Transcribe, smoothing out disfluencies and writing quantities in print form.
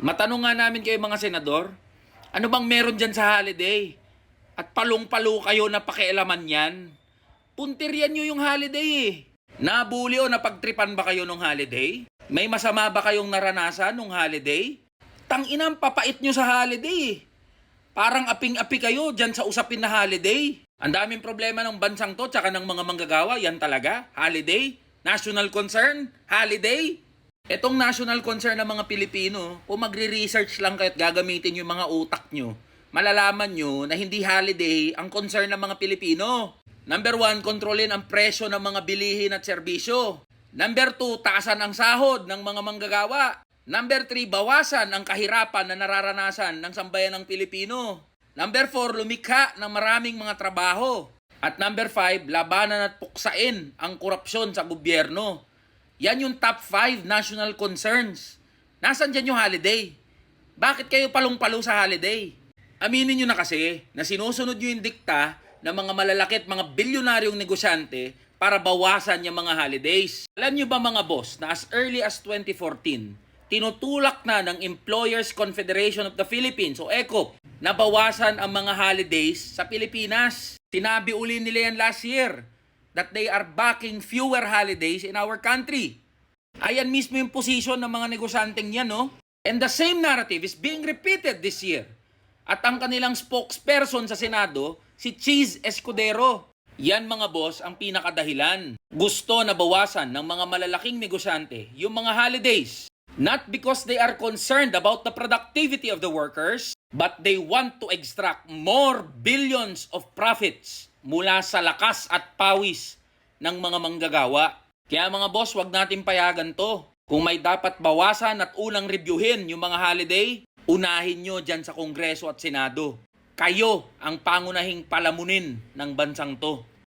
Matanong nga namin kayo mga senador, ano bang meron dyan sa holiday? At palong-palo kayo na pakialaman yan. Puntiryan nyo yung holiday eh. Nabuli o napagtripan ba kayo nung holiday? May masama ba kayong naranasan nung holiday? Tanginang papait nyo sa holiday eh. Parang aping-api kayo dyan sa usapin na holiday. Ang daming problema ng bansang to tsaka ng mga manggagawa, yan talaga. Holiday? National concern? Holiday? Etong national concern ng mga Pilipino, kung magre-research lang kayo at gagamitin yung mga utak nyo, malalaman nyo na hindi holiday ang concern ng mga Pilipino. Number 1, kontrolin ang presyo ng mga bilihin at serbisyo. Number 2, taasan ang sahod ng mga manggagawa. Number 3, bawasan ang kahirapan na nararanasan ng sambayan ng Pilipino. Number 4, lumikha ng maraming mga trabaho. At number 5, labanan at puksain ang korupsyon sa gobyerno. Yan yung top 5 national concerns. Nasaan dyan yung holiday? Bakit kayo palong-palo sa holiday? Aminin nyo na kasi na sinusunod nyo yung dikta ng mga malalaki at mga bilyonaryong negosyante para bawasan yung mga holidays. Alam nyo ba mga boss na as early as 2014, tinutulak na ng Employers Confederation of the Philippines o ECOP na bawasan ang mga holidays sa Pilipinas. Sinabi uli nila yan last year that they are backing fewer holidays in our country. Ayan mismo yung position ng mga negosyanteng yan, no? And the same narrative is being repeated this year. At ang kanilang spokesperson sa Senado, si Cheese Escudero. Yan mga boss ang pinakadahilan. Gusto na bawasan ng mga malalaking negosyante yung mga holidays. Not because they are concerned about the productivity of the workers, but they want to extract more billions of profits mula sa lakas at pawis ng mga manggagawa. Kaya mga boss, wag natin payagan to. Kung may dapat bawasan at unang reviewin yung mga holiday, unahin nyo dyan sa Kongreso at Senado. Kayo ang pangunahing palamunin ng bansang to.